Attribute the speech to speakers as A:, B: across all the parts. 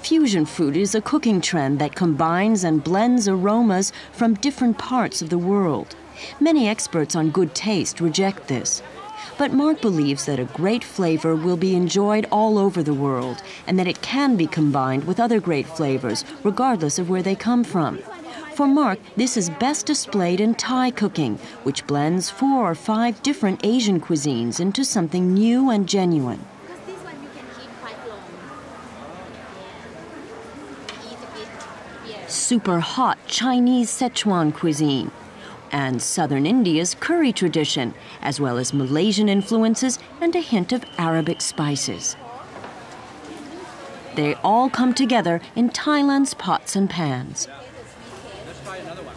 A: Fusion food is a cooking trend that combines and blends aromas from different parts of the world. Many experts on good taste reject this. But Mark believes that a great flavor will be enjoyed all over the world and that it can be combined with other great flavors, regardless of where they come from. For Mark, this is best displayed in Thai cooking, which blends 4 or 5 different Asian cuisines into something new and genuine. Super hot Chinese Sichuan cuisine, and southern India's curry tradition, as well as Malaysian influences and a hint of Arabic spices. They all come together in Thailand's pots and pans.
B: Let's try another one.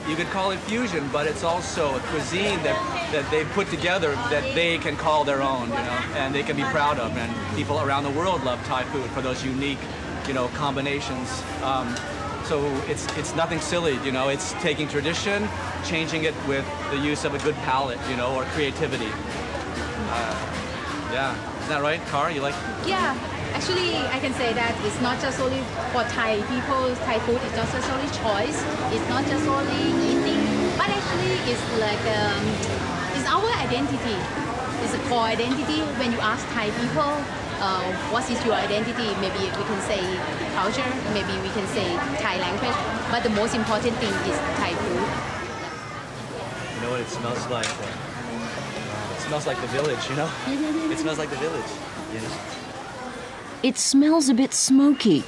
B: You could call it fusion, but it's also a cuisine that they've put together that they can call their own, and they can be proud of. And people around the world love Thai food for those unique, combinations. So it's nothing silly, it's taking tradition, changing it with the use of a good palate, or creativity. Yeah, isn't that right, Cara? You like?
C: Yeah, actually I can say that it's not just only for Thai people, Thai food is not just only choice, it's not just only eating, but actually it's like, it's our identity. It's a core identity. When you ask Thai people, what is your identity? Maybe we can say culture, maybe we can say Thai language, but the most important thing is Thai food.
B: You know what it smells like? It smells like the village, It smells like the village.
A: It smells a bit smoky.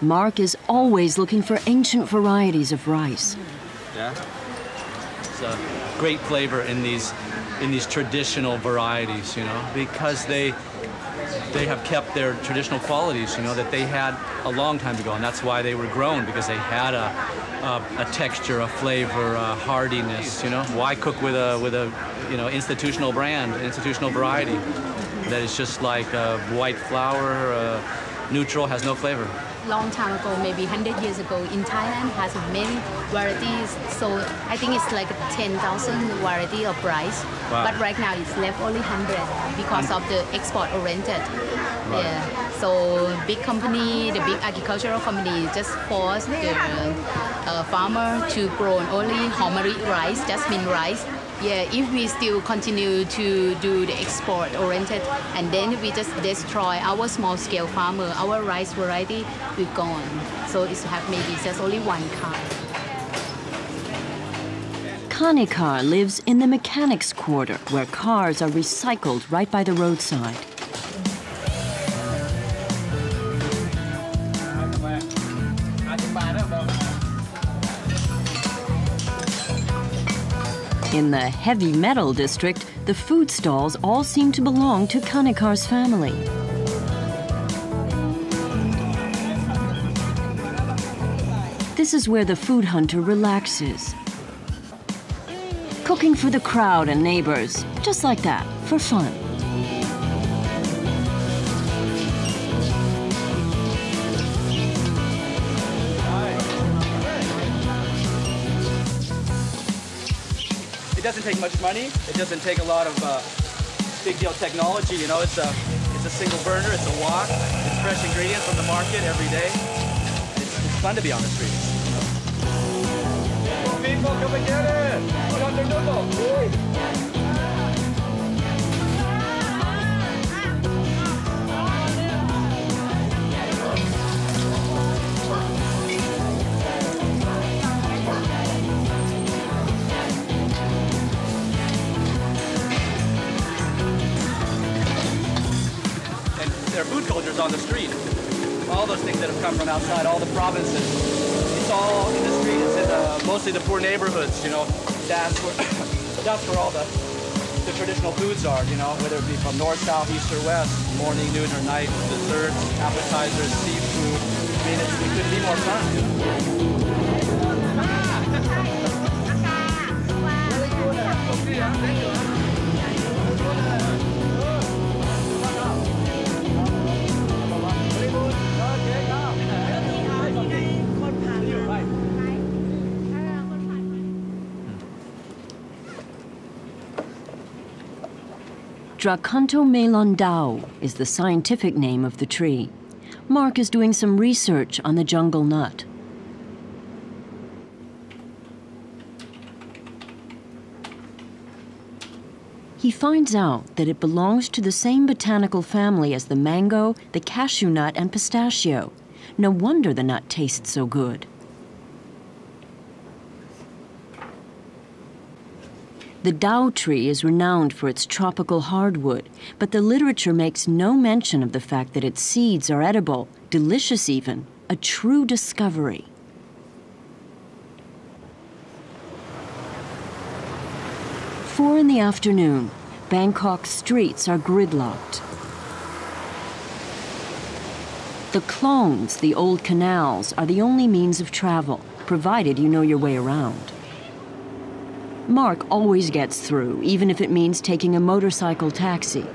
A: Mark is always looking for ancient varieties of rice.
B: Yeah? It's a great flavor in these traditional varieties, because they have kept their traditional qualities, that they had a long time ago, and that's why they were grown, because they had a texture, a flavor, a hardiness. Why cook with a institutional brand, institutional variety that is just like white flour, neutral, has no flavor?
C: Long time ago, maybe 100 years ago, in Thailand has many varieties. So I think it's like 10,000 variety of rice.
B: Wow.
C: But right now it's left only 100 because of the export oriented.
B: Right.
C: Yeah. So big company, the big agricultural company just force the farmer to grow only homari rice, jasmine rice. Yeah, if we still continue to do the export oriented and then we just destroy our small scale farmer, our rice variety will gone. So it's have maybe just only one kind.
A: Kanikar lives in the mechanics quarter, where cars are recycled right by the roadside. In the heavy metal district, the food stalls all seem to belong to Kanikar's family. This is where the food hunter relaxes. Cooking for the crowd and neighbors, just like that, for fun.
B: It doesn't take much money. It doesn't take a lot of big deal technology. It's a single burner. It's a wok. It's fresh ingredients from the market every day. It's fun to be on the streets. People, come and get it. Put on their noodle. Their food culture's on the street. All those things that have come from outside, all the provinces, it's all in the street. It's in mostly the poor neighborhoods, That's where all the traditional foods are, whether it be from north, south, east, or west, morning, noon, or night, desserts, appetizers, seafood. I mean, it couldn't be more fun.
A: Draconto melondau is the scientific name of the tree. Mark is doing some research on the jungle nut. He finds out that it belongs to the same botanical family as the mango, the cashew nut, and pistachio. No wonder the nut tastes so good. The Dao tree is renowned for its tropical hardwood, but the literature makes no mention of the fact that its seeds are edible, delicious even, a true discovery. Four in the afternoon, Bangkok's streets are gridlocked. The klongs, the old canals, are the only means of travel, provided you know your way around. Mark always gets through, even if it means taking a motorcycle taxi.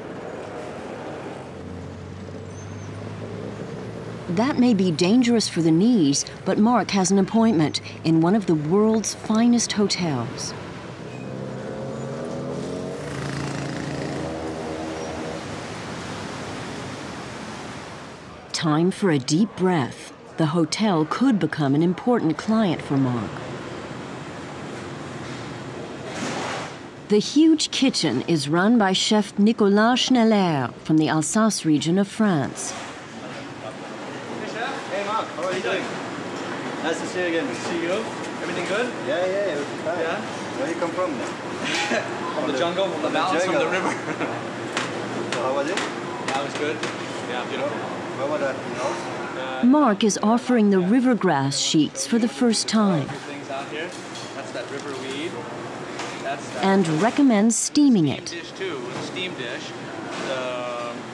A: That may be dangerous for the knees, but Mark has an appointment in one of the world's finest hotels. Time for a deep breath. The hotel could become an important client for Mark. The huge kitchen is run by Chef Nicolas Schneller from the Alsace region of France.
D: Hey Chef. Hey Mark, how are you doing? Nice to see you again.
B: See you. Everything good?
D: Yeah, everything fine.
B: Yeah?
D: Where you come from then?
B: From the jungle, from the mountains, from the river.
D: So how was it?
B: That was good. Yeah, beautiful.
D: Where was that?
A: Mark is offering the river grass sheets for the first time
B: Things out here. That's that river weed. That's that
A: and recommends steaming it.
B: dish too. With a steam dish,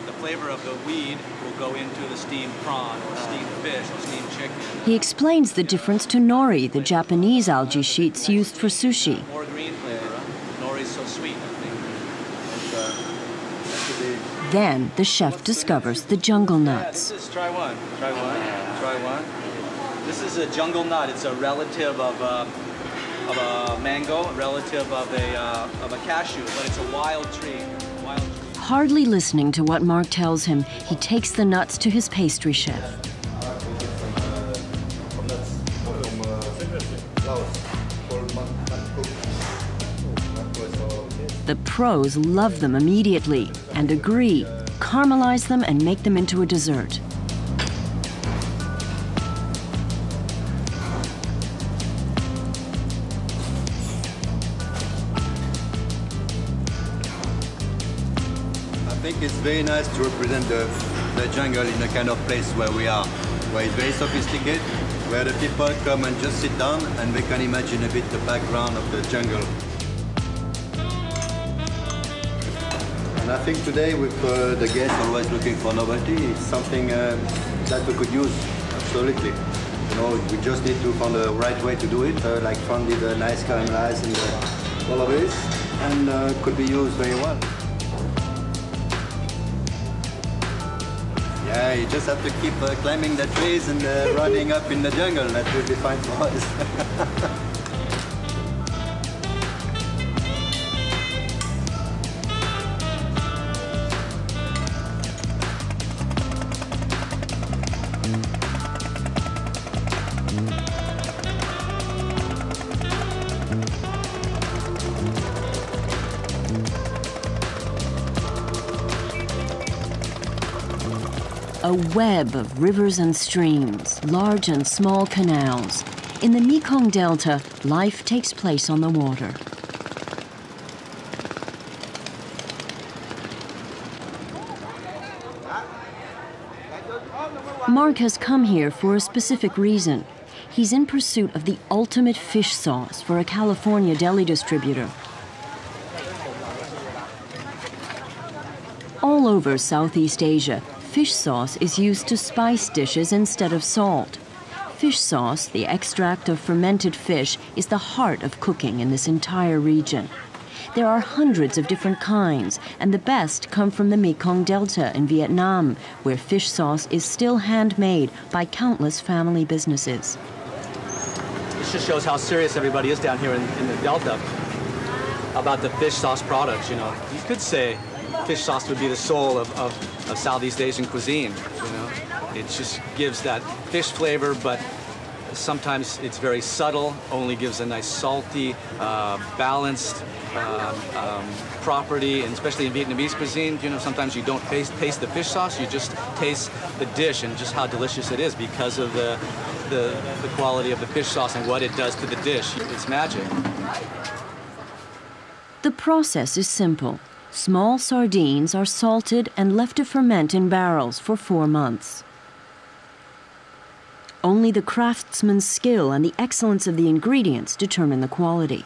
B: the flavor of the weed will go into the steamed prawn, or steamed fish, or steamed chicken.
A: He explains the difference to nori, the Japanese algae sheets used for sushi.
B: More green flavor. Nori's so sweet, I think.
A: Then the chef discovers the jungle nuts.
B: This is try one. Try one. Try one. This is a jungle nut. It's a relative of a mango, a relative of a cashew, but it's a wild tree. Wild tree.
A: Hardly listening to what Mark tells him, he takes the nuts to his pastry chef. The pros love them immediately and agree, caramelize them and make them into a dessert.
D: I think it's very nice to represent the jungle in the kind of place where we are, where it's very sophisticated, where the people come and just sit down and they can imagine a bit the background of the jungle. And I think today with the guests always looking for novelty, it's something that we could use, absolutely. You know, we just need to find the right way to do it, like found it nice caramelized and all of this, and could be used very well. Yeah, you just have to keep climbing the trees and running up in the jungle. That will be fine for us.
A: A web of rivers and streams, large and small canals. In the Mekong Delta, life takes place on the water. Mark has come here for a specific reason. He's in pursuit of the ultimate fish sauce for a California deli distributor. All over Southeast Asia, fish sauce is used to spice dishes instead of salt. Fish sauce, the extract of fermented fish, is the heart of cooking in this entire region. There are hundreds of different kinds, and the best come from the Mekong Delta in Vietnam, where fish sauce is still handmade by countless family businesses.
B: This just shows how serious everybody is down here in the Delta about the fish sauce products, you know. You could say fish sauce would be the soul of Southeast Asian cuisine, you know. It just gives that fish flavor, but sometimes it's very subtle, only gives a nice salty, balanced property, and especially in Vietnamese cuisine, you know, sometimes you don't taste the fish sauce, you just taste the dish and just how delicious it is because of the quality of the fish sauce and what it does to the dish. It's magic.
A: The process is simple. Small sardines are salted and left to ferment in barrels for 4 months. Only the craftsman's skill and the excellence of the ingredients determine the quality.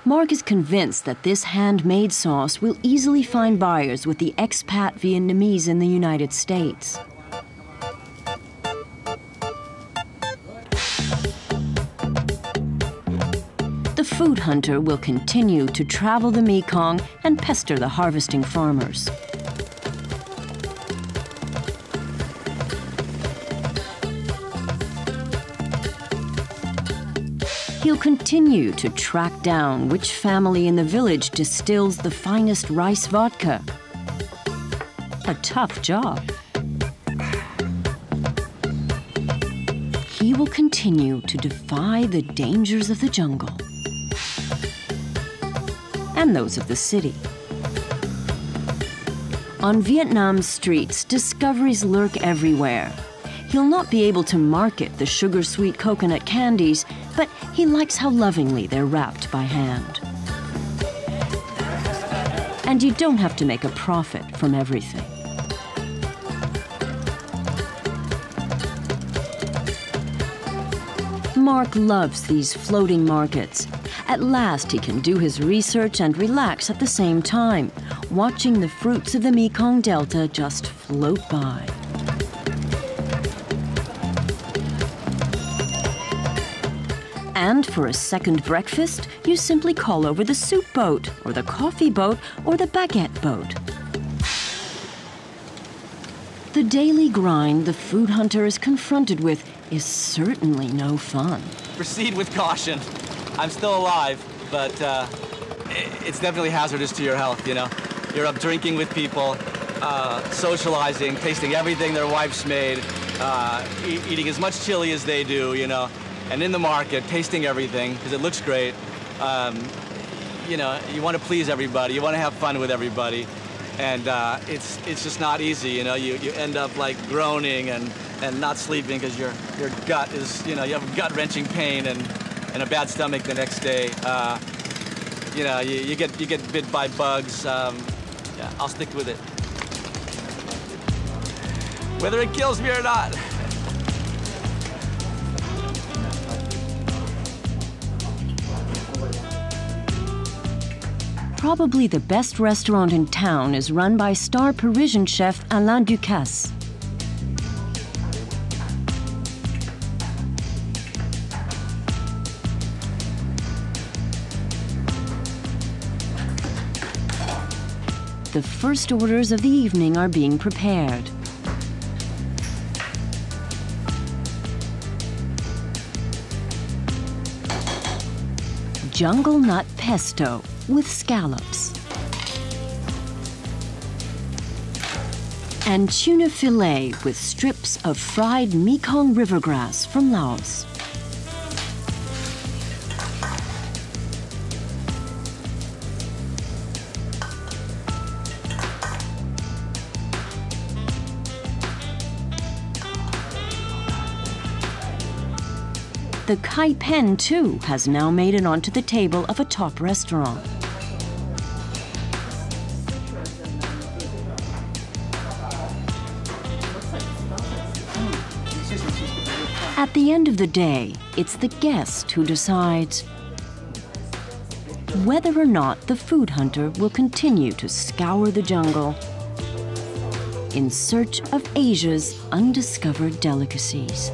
A: Mark is convinced that this handmade sauce will easily find buyers with the expat Vietnamese in the United States. The food hunter will continue to travel the Mekong and pester the harvesting farmers. He'll continue to track down which family in the village distills the finest rice vodka. A tough job. He will continue to defy the dangers of the jungle and those of the city. On Vietnam's streets, discoveries lurk everywhere. He'll not be able to market the sugar-sweet coconut candies, but he likes how lovingly they're wrapped by hand. And you don't have to make a profit from everything. Mark loves these floating markets. At last, he can do his research and relax at the same time, watching the fruits of the Mekong Delta just float by. And for a second breakfast, you simply call over the soup boat, or the coffee boat, or the baguette boat. The daily grind the food hunter is confronted with is certainly no fun.
B: Proceed with caution. I'm still alive, but it's definitely hazardous to your health, you know. You're up drinking with people, socializing, tasting everything their wife's made, eating as much chili as they do, you know. And in the market, tasting everything, because it looks great. You know, you want to please everybody, you want to have fun with everybody. And it's just not easy, you know. You end up like groaning and not sleeping because your gut is, you know, you have gut-wrenching pain and a bad stomach the next day. You know, you get bit by bugs. Yeah, I'll stick with it. Whether it kills me or not.
A: Probably the best restaurant in town is run by star Parisian chef Alain Ducasse. The first orders of the evening are being prepared. Jungle nut pesto with scallops. And tuna fillet with strips of fried Mekong river grass from Laos. The kai pen, too, has now made it onto the table of a top restaurant. At the end of the day, it's the guest who decides whether or not the food hunter will continue to scour the jungle in search of Asia's undiscovered delicacies.